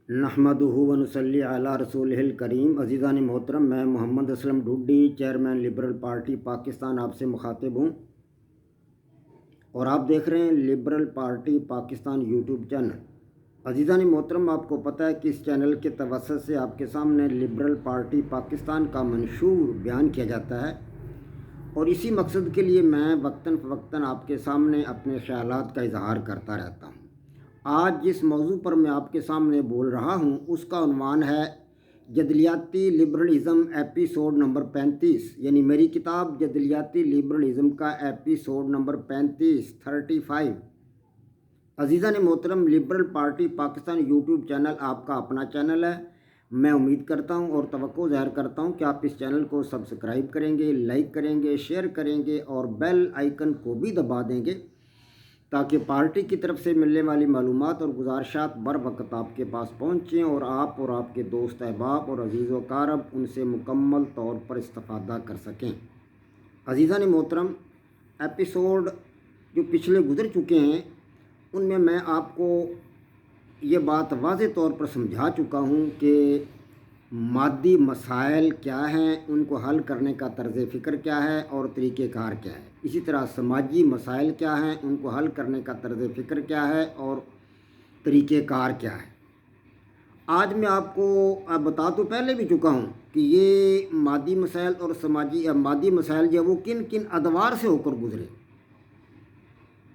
نحمدہ و نصلی علی رسولہ الکریم۔ عزیزان محترم، میں Muhammad Aslam Dhodhi, chairman liberal party Pakistan, آپ سے مخاطب ہوں اور آپ دیکھ رہے ہیں liberal party Pakistan YouTube channel. عزیزان محترم، آپ کو پتہ ہے کہ اس چینل کے توسط سے آپ کے سامنے لبرل پارٹی پاکستان کا منشور بیان کیا جاتا ہے، اور اسی مقصد کے لیے میں وقتاً فوقتاً آپ کے سامنے اپنے خیالات کا اظہار کرتا رہتا ہوں۔ آج جس موضوع پر میں آپ کے سامنے بول رہا ہوں اس کا عنوان ہے جدلیاتی لبرلزم ایپیسوڈ نمبر 35، یعنی میری کتاب جدلیاتی لبرلزم کا ایپیسوڈ نمبر 35 عزیزان محترم، liberal party Pakistan YouTube channel آپ کا اپنا چینل ہے۔ میں امید کرتا ہوں اور توقع ظاہر کرتا ہوں کہ آپ اس چینل کو سبسکرائب کریں گے، لائک کریں گے، شیئر کریں گے اور بیل آئیکن کو بھی دبا دیں گے تاکہ پارٹی کی طرف سے ملنے والی معلومات اور گزارشات بر وقت آپ کے پاس پہنچیں اور آپ کے دوست احباب اور عزیز و اقارب ان سے مکمل طور پر استفادہ کر سکیں۔ عزیزان محترم، ایپیسوڈ جو پچھلے گزر چکے ہیں ان میں آپ کو یہ بات واضح طور پر سمجھا چکا ہوں کہ مادی مسائل کیا ہیں، ان کو حل کرنے کا طرز فکر کیا ہے اور طریقہ کار کیا ہے۔ اسی طرح سماجی مسائل کیا ہیں، ان کو حل کرنے کا طرز فکر کیا ہے اور طریقہ کار کیا ہے۔ آج میں آپ کو بتا تو پہلے بھی چکا ہوں کہ یہ مادی مسائل اور مادی مسائل جو وہ کن کن ادوار سے ہو کر گزرے۔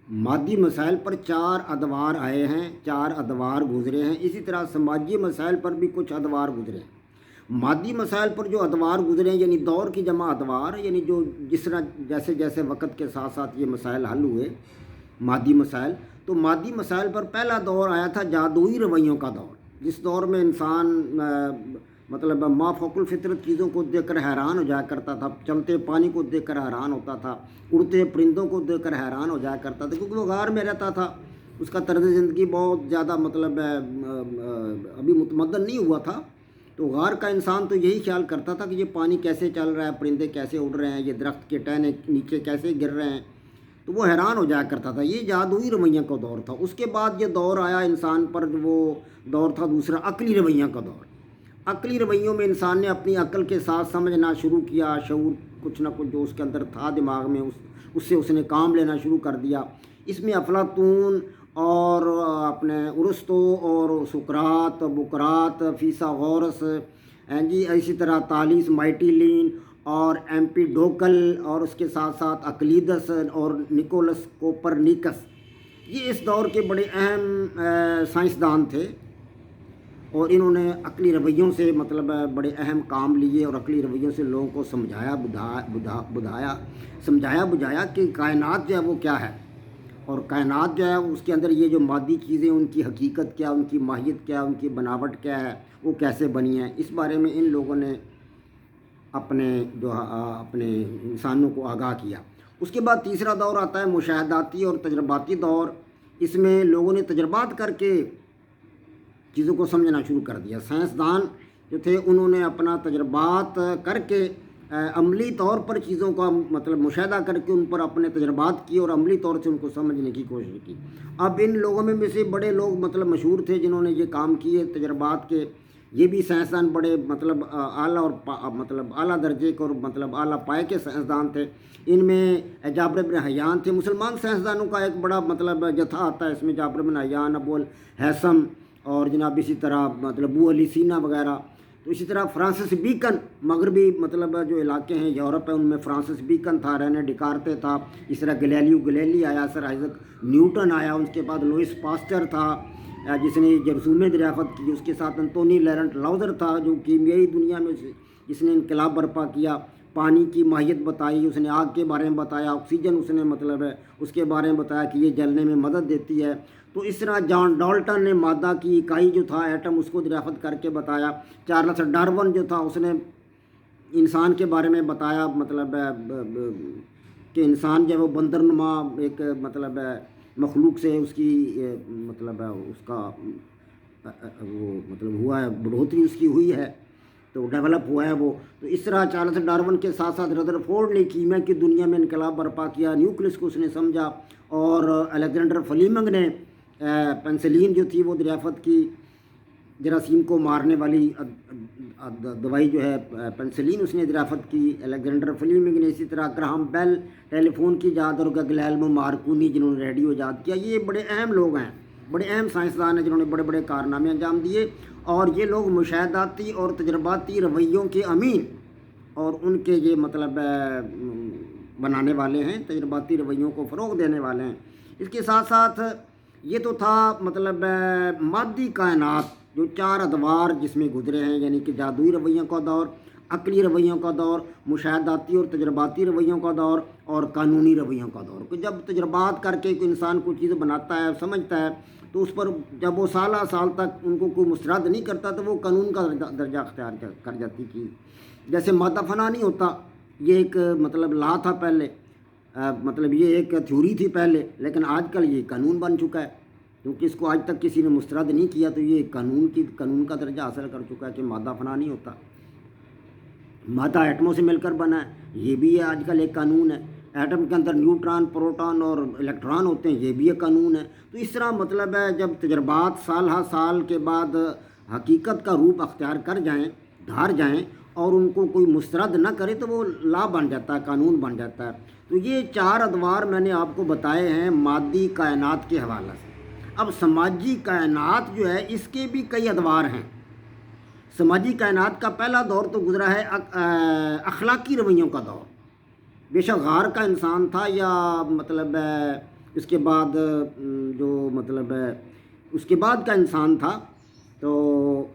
مادی مسائل پر 4 ادوار آئے ہیں، 4 ادوار گزرے ہیں۔ اسی طرح سماجی مسائل پر بھی کچھ ادوار گزرے ہیں۔ مادی مسائل پر جو ادوار گزرے ہیں، یعنی دور کی جمع ادوار، یعنی جو جس طرح جیسے جیسے وقت کے ساتھ ساتھ یہ مسائل حل ہوئے مادی مسائل، تو مادی مسائل پر پہلا دور آیا تھا جادوئی رویوں کا دور، جس دور میں انسان ما فوق الفطرت چیزوں کو دیکھ کر حیران ہو جایا کرتا تھا، چلتے پانی کو دیکھ کر حیران ہوتا تھا، اڑتے پرندوں کو دیکھ کر حیران ہو جایا کرتا تھا، کیونکہ وہ غار میں رہتا تھا، اس کا طرز زندگی بہت زیادہ ابھی متمدن نہیں ہوا تھا، تو غار کا انسان تو یہی خیال کرتا تھا کہ یہ پانی کیسے چل رہا ہے، پرندے کیسے اڑ رہے ہیں، یہ درخت کے ٹہنے نیچے کیسے گر رہے ہیں، تو وہ حیران ہو جایا کرتا تھا۔ یہ جادوئی رویہ کا دور تھا۔ اس کے بعد یہ دور آیا انسان پر، وہ دور تھا دوسرا عقلی رویہ کا دور۔ عقلی رویوں میں انسان نے اپنی عقل کے ساتھ سمجھنا شروع کیا، شعور کچھ نہ کچھ جو اس کے اندر تھا دماغ میں اس سے اس نے کام لینا شروع کر دیا۔ اس میں افلاطون اور اپنے ارسطو اور سقراط، بقراط، فیثاغورس، اسی طرح تالیس مائٹیلین اور ایمپیڈوکل، اور اس کے ساتھ ساتھ اقلیدس اور نکولس کوپرنیکس، یہ اس دور کے بڑے اہم سائنسدان تھے، اور انہوں نے عقلی رویوں سے بڑے اہم کام لیے اور عقلی رویوں سے لوگوں کو سمجھایا بجھایا کہ کائنات جو ہے وہ کیا ہے، اور کائنات جو ہے اس کے اندر یہ جو مادی چیزیں ان کی حقیقت کیا، ان کی ماہیت کیا، ان کی بناوٹ کیا ہے، وہ کیسے بنی ہیں، اس بارے میں ان لوگوں نے اپنے انسانوں کو آگاہ کیا۔ اس کے بعد تیسرا دور آتا ہے مشاہداتی اور تجرباتی دور۔ اس میں لوگوں نے تجربات کر کے چیزوں کو سمجھنا شروع کر دیا۔ سائنسدان جو تھے انہوں نے اپنا تجربات کر کے عملی طور پر چیزوں کا مشاہدہ کر کے ان پر اپنے تجربات کیے اور عملی طور سے ان کو سمجھنے کی کوشش کی۔ اب ان لوگوں میں سے بڑے لوگ مشہور تھے جنہوں نے یہ کام کیے تجربات کے، یہ بھی سائنسدان بڑے اعلیٰ اور اعلیٰ درجے کے اور اعلیٰ پائے کے سائنسدان تھے۔ ان میں جابر بن حیان تھے۔ مسلمان سائنسدانوں کا ایک بڑا جتھا آتا ہے، اس میں جابر بن حیان، ابو الہیثم اور جناب اسی طرح ابو علی سینا وغیرہ۔ تو اسی طرح فرانسس بیکن، مغربی جو علاقے ہیں یورپ ہے ان میں فرانسس بیکن تھا، رینے ڈیکارتے تھا، اس طرح گلیلی آیا، سر آئزک نیوٹن آیا، اس کے بعد لوئس پاسچر تھا جس نے جرثومیں دریافت کی، اس کے ساتھ انتونی لیرنٹ لاؤزر تھا جو کیمیائی دنیا میں جس نے انقلاب برپا کیا، پانی کی ماہیت بتائی، اس نے آگ کے بارے میں بتایا، آکسیجن اس نے اس کے بارے میں بتایا کہ یہ جلنے میں مدد دیتی ہے۔ تو اس طرح جان ڈالٹن نے مادہ کی اکائی جو تھا ایٹم، اس کو دریافت کر کے بتایا۔ چارلس ڈارون جو تھا اس نے انسان کے بارے میں بتایا کہ انسان جو ہے وہ بندرنما ایک مخلوق سے اس کی اس کا وہ ہوا ہے، بڑھوتری اس کی ہوئی ہے، تو ڈیولپ ہوا ہے وہ۔ تو اس طرح چارلس ڈارون کے ساتھ ساتھ ردرفورڈ نے کیمیا کی دنیا میں انقلاب برپا کیا، نیوکلس کو اس نے سمجھا، اور الیگزینڈر فلیمنگ نے پینسلین جو تھی وہ دریافت کی۔ جراثیم کو مارنے والی دوائی جو ہے پینسلین اس نے دریافت کی، الیگزینڈر فلیمنگ نے، اسی طرح گراہم بیل ٹیلی فون کی ایجاد، اور گلیلمو مارکونی جنہوں نے ریڈیو ایجاد کیا. یہ بڑے اہم لوگ ہیں، بڑے اہم سائنسدان ہیں جنہوں نے بڑے بڑے کارنامے انجام دیے، اور یہ لوگ مشاہداتی اور تجرباتی رویوں کے امین اور ان کے یہ مطلب بنانے والے ہیں، تجرباتی رویوں کو فروغ دینے والے ہیں. اس کے ساتھ ساتھ یہ تو تھا مطلب مادی کائنات جو 4 ادوار جس میں گزرے ہیں، یعنی کہ جادوئی رویوں کا دور، عقلی رویوں کا دور، مشاہداتی اور تجرباتی رویوں کا دور، اور قانونی رویوں کا دور. کہ جب تجربات کر کے کوئی انسان کوئی چیز بناتا ہے، سمجھتا ہے، تو اس پر جب وہ سالہ سال تک ان کو کوئی مسترد نہیں کرتا تو وہ قانون کا درجہ اختیار کر جاتی چیز. جیسے مادہ فنا نہیں ہوتا، یہ ایک مطلب لا تھا پہلے، مطلب یہ ایک تھیوری تھی پہلے، لیکن آج کل یہ قانون بن چکا ہے، کیونکہ اس کو آج تک کسی نے مسترد نہیں کیا، تو یہ قانون کا درجہ حاصل کر چکا ہے کہ مادہ فنا نہیں ہوتا. مادہ ایٹموں سے مل کر بنا ہے، یہ بھی آج کل ایک قانون ہے. ایٹم کے اندر نیوٹران، پروٹون اور الیکٹران ہوتے ہیں، یہ بھی ایک قانون ہے. تو اس طرح مطلب ہے جب تجربات سال ہر سال کے بعد حقیقت کا روپ اختیار کر جائیں، دھار جائیں، اور ان کو کوئی مسترد نہ کرے تو وہ لا بن جاتا ہے، قانون بن جاتا ہے. تو یہ 4 ادوار میں نے آپ کو بتائے ہیں مادی کائنات کے حوالے سے. اب سماجی کائنات جو ہے اس کے بھی کئی ادوار ہیں. سماجی کائنات کا پہلا دور تو گزرا ہے اخلاقی رویوں کا دور. بے شک غار کا انسان تھا، یا مطلب اس کے بعد جو مطلب اس کے بعد کا انسان تھا، تو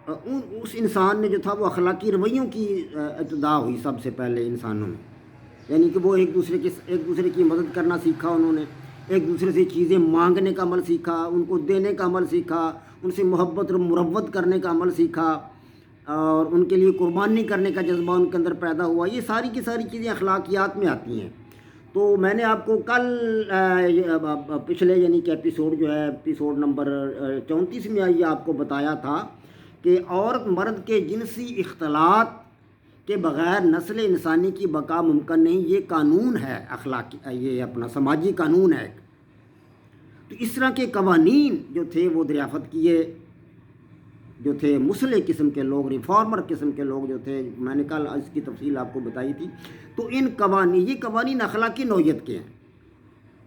اس انسان نے جو تھا وہ اخلاقی رویوں کی ابتدا ہوئی سب سے پہلے انسانوں میں. یعنی کہ وہ ایک دوسرے کی مدد کرنا سیکھا، انہوں نے ایک دوسرے سے چیزیں مانگنے کا عمل سیکھا، ان کو دینے کا عمل سیکھا، ان سے محبت اور مروت کرنے کا عمل سیکھا، اور ان کے لیے قربانی کرنے کا جذبہ ان کے اندر پیدا ہوا. یہ ساری کی ساری چیزیں اخلاقیات میں آتی ہیں. تو میں نے آپ کو کل پچھلے یعنی کہ ایپیسوڈ جو ہے ایپیسوڈ نمبر 34 میں یہ آپ کو بتایا تھا کہ عورت مرد کے جنسی اختلاط کے بغیر نسل انسانی کی بقا ممکن نہیں. یہ قانون ہے اخلاقی، یہ اپنا سماجی قانون ہے. تو اس طرح کے قوانین جو تھے وہ دریافت کیے، جو تھے مسلح قسم کے لوگ، ریفارمر قسم کے لوگ جو تھے، میں نے کل اس کی تفصیل آپ کو بتائی تھی. تو یہ قوانین اخلاقی نوعیت کے ہیں،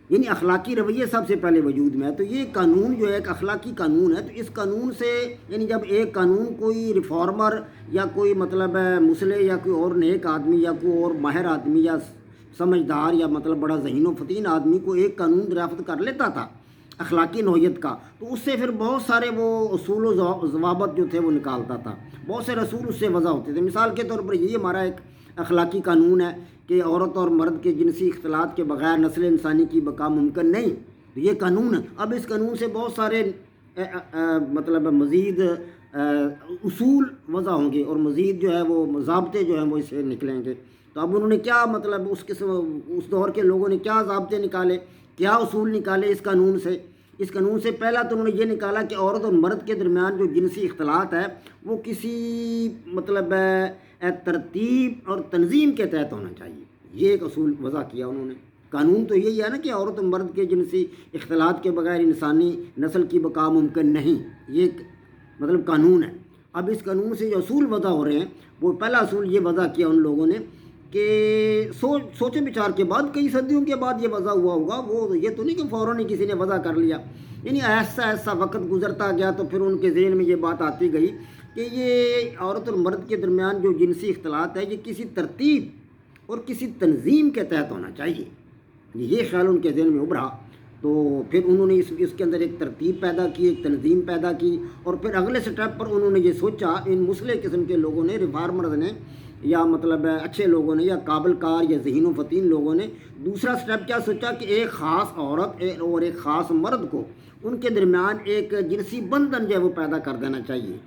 یعنی اخلاقی رویے سب سے پہلے وجود میں ہے. تو یہ قانون جو ہے ایک اخلاقی قانون ہے. تو اس قانون سے یعنی جب ایک قانون کوئی ریفارمر یا کوئی مطلب مسلح یا کوئی اور نیک آدمی یا کوئی اور ماہر آدمی یا سمجھدار یا مطلب بڑا ذہین و فطین آدمی کو ایک قانون دریافت کر لیتا تھا اخلاقی نوعیت کا، تو اس سے پھر بہت سارے وہ اصول و ضوابط جو تھے وہ نکالتا تھا، بہت سے رسول اس سے وضع ہوتے تھے. مثال کے طور پر یہ ہمارا ایک اخلاقی قانون ہے کہ عورت اور مرد کے جنسی اختلاط کے بغیر نسل انسانی کی بقا ممکن نہیں. تو یہ قانون ہے. اب اس قانون سے بہت سارے مطلب مزید اصول وضع ہوں گے، اور مزید جو ہے وہ ضابطے جو ہیں وہ اس سے نکلیں گے. تو اب انہوں نے کیا مطلب اس دور کے لوگوں نے کیا ضابطے نکالے، کیا اصول نکالے اس قانون سے. اس قانون سے پہلا تو انہوں نے یہ نکالا کہ عورت اور مرد کے درمیان جو جنسی اختلاط ہے وہ کسی مطلب ترتیب اور تنظیم کے تحت ہونا چاہیے. یہ ایک اصول وضع کیا انہوں نے. قانون تو یہی ہے نا کہ عورت اور مرد کے جنسی اختلاط کے بغیر انسانی نسل کی بقا ممکن نہیں. یہ ایک مطلب قانون ہے. اب اس قانون سے جو اصول وضع ہو رہے ہیں، وہ پہلا اصول یہ وضع کیا ان لوگوں نے کہ سوچے بچار کے بعد، کئی صدیوں کے بعد یہ وضع ہوا ہوگا، وہ یہ تو نہیں کہ فوراً ہی کسی نے وضع کر لیا. یعنی ایسا ایسا وقت گزرتا گیا تو پھر ان کے ذہن میں یہ بات آتی گئی کہ یہ عورت اور مرد کے درمیان جو جنسی اختلاط ہے یہ کسی ترتیب اور کسی تنظیم کے تحت ہونا چاہیے. یہ خیال ان کے ذہن میں ابھرا. تو پھر انہوں نے اس کے اندر ایک ترتیب پیدا کی، ایک تنظیم پیدا کی، اور پھر اگلے سٹیپ پر انہوں نے یہ سوچا، ان مسلح قسم کے لوگوں نے، ریفارمرز نے، یا مطلب اچھے لوگوں نے، یا قابل کار یا ذہین و فطین لوگوں نے دوسرا سٹیپ کیا سوچا کہ ایک خاص عورت اور ایک خاص مرد کو ان کے درمیان ایک جنسی بندھن جو ہے وہ پیدا کر دینا چاہیے،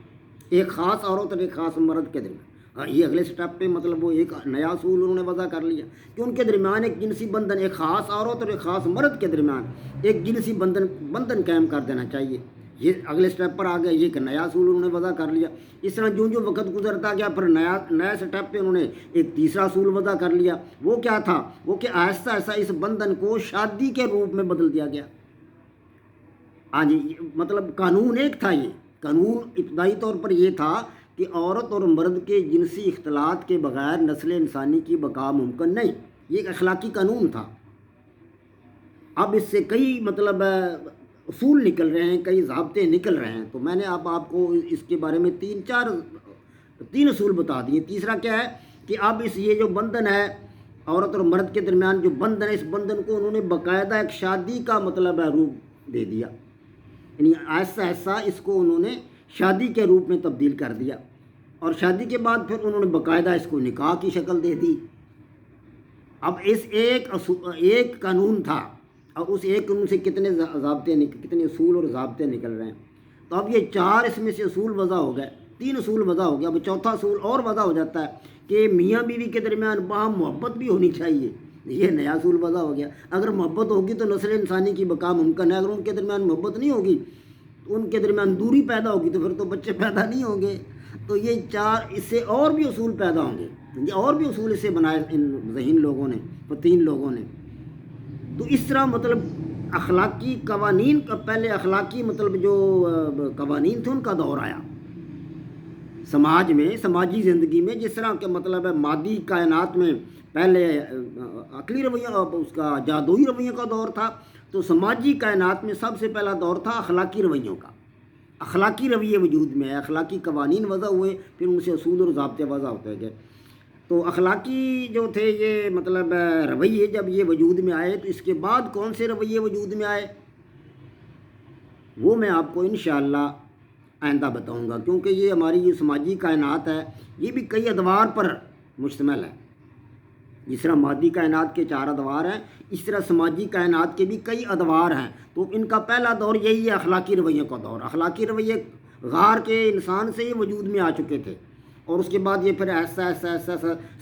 ایک خاص عورت اور ایک خاص مرد کے درمیان. یہ اگلے سٹیپ پہ مطلب وہ ایک نیا اصول انہوں نے وضع کر لیا کہ ان کے درمیان ایک جنسی بندھن، ایک خاص عورت اور ایک خاص مرد کے درمیان ایک جنسی بندھن قائم کر دینا چاہیے. یہ اگلے سٹیپ پر آ گیا. یہ ایک نیا اصول انہوں نے وضع کر لیا. اس طرح جو وقت گزرتا گیا پھر نیا سٹیپ پہ انہوں نے ایک تیسرا اصول وضع کر لیا. وہ کیا تھا؟ وہ کہ آہستہ آہستہ اس بندھن کو شادی کے روپ میں بدل دیا گیا. ہاں جی، مطلب قانون ایک تھا یہ قانون ابتدائی طور پر یہ تھا کہ عورت اور مرد کے جنسی اختلاط کے بغیر نسل انسانی کی بقا ممکن نہیں، یہ ایک اخلاقی قانون تھا۔ اب اس سے کئی اصول نکل رہے ہیں، کئی ضابطے نکل رہے ہیں، تو میں نے اب آپ کو اس کے بارے میں تین اصول بتا دیے۔ تیسرا کیا ہے کہ اب یہ جو بندھن ہے عورت اور مرد کے درمیان جو بندھن ہے، اس بندھن کو انہوں نے باقاعدہ ایک شادی کا روپ دے دیا، یعنی آہستہ آہستہ اس کو انہوں نے شادی کے روپ میں تبدیل کر دیا، اور شادی کے بعد پھر انہوں نے باقاعدہ اس کو نکاح کی شکل دے دی۔ اب اس ایک قانون تھا، اور اس ایک قانون سے کتنے اصول اور ضابطے نکل رہے ہیں۔ تو اب یہ 4 اس میں سے اصول وضع ہو گئے، 3 اصول وضع ہو گیا، اب چوتھا اصول اور وضع ہو جاتا ہے کہ میاں بیوی کے درمیان باہم محبت بھی ہونی چاہیے، یہ نیا اصول وضع ہو گیا۔ اگر محبت ہوگی تو نسل انسانی کی بقا ممکن ہے، اگر ان کے درمیان محبت نہیں ہوگی، تو ان کے درمیان دوری پیدا ہوگی، تو پھر تو بچے پیدا نہیں ہوں گے۔ تو یہ 4 اس سے اور بھی اصول پیدا ہوں گے، یہ اور بھی اصول اس سے بنائے ان ذہین لوگوں نے، 3 لوگوں نے۔ تو اس طرح اخلاقی قوانین کا پہلے اخلاقی جو قوانین تھے ان کا دور آیا سماج میں، سماجی زندگی میں، جس طرح کہ مادی کائنات میں پہلے عقلی رویہ، اس کا جادوئی رویوں کا دور تھا، تو سماجی کائنات میں سب سے پہلا دور تھا اخلاقی رویوں کا۔ اخلاقی رویے وجود میں آئے، اخلاقی قوانین وضع ہوئے، پھر ان سے اصول اور ضابطے وضع ہوتے گئے۔ تو اخلاقی جو تھے یہ رویے جب یہ وجود میں آئے، تو اس کے بعد کون سے رویے وجود میں آئے وہ میں آپ کو انشاءاللہ آئندہ بتاؤں گا، کیونکہ یہ ہماری جو سماجی کائنات ہے یہ بھی کئی ادوار پر مشتمل ہے۔ جس طرح مادی کائنات کے 4 ادوار ہیں، اس طرح سماجی کائنات کے بھی کئی ادوار ہیں۔ تو ان کا پہلا دور یہی ہے اخلاقی رویوں کا دور۔ اخلاقی رویے غار کے انسان سے ہی وجود میں آ چکے تھے، اور اس کے بعد یہ پھر ایسا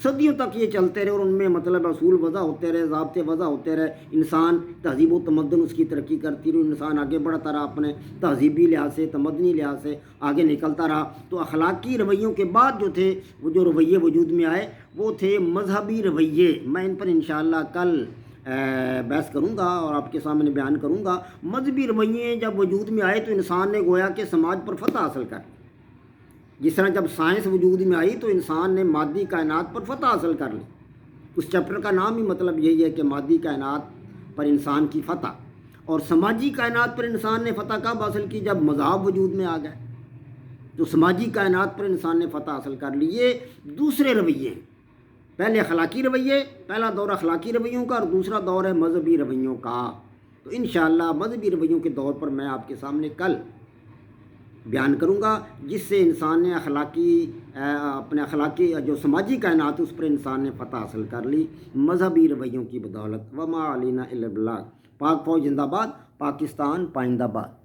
صدیوں تک یہ چلتے رہے، اور ان میں اصول وضع ہوتے رہے، ضابطے وضع ہوتے رہے۔ انسان تہذیب و تمدن اس کی ترقی کرتی رہی، انسان آگے بڑھتا رہا، اپنے تہذیبی لحاظ سے، تمدنی لحاظ سے آگے نکلتا رہا۔ تو اخلاقی رویوں کے بعد جو تھے وہ جو رویے وجود میں آئے وہ تھے مذہبی رویے۔ میں ان پر انشاءاللہ کل بحث کروں گا اور آپ کے سامنے بیان کروں گا۔ مذہبی رویے جب وجود میں آئے تو انسان نے گویا کہ سماج پر فتح حاصل کر لی۔ جس طرح جب سائنس وجود میں آئی تو انسان نے مادی کائنات پر فتح حاصل کر لی۔ اس چیپٹر کا نام ہی یہی ہے کہ مادی کائنات پر انسان کی فتح۔ اور سماجی کائنات پر انسان نے فتح کب حاصل کی؟ جب مذہب وجود میں آ گئے، تو سماجی کائنات پر انسان نے فتح حاصل کر لی۔ یہ دوسرے رویے ہیں، پہلے اخلاقی رویے، پہلا دور اخلاقی رویوں کا، اور دوسرا دور ہے مذہبی رویوں کا۔ تو انشاءاللہ مذہبی رویوں کے دور پر میں آپ کے سامنے کل بیان کروں گا، جس سے انسان نے اپنے اخلاقی جو سماجی کائنات اس پر انسان نے فتح حاصل کر لی مذہبی رویوں کی بدولت۔ وما علینا الا البلاغ۔ پاک فوج زندہ باد، پاکستان پائندہ باد۔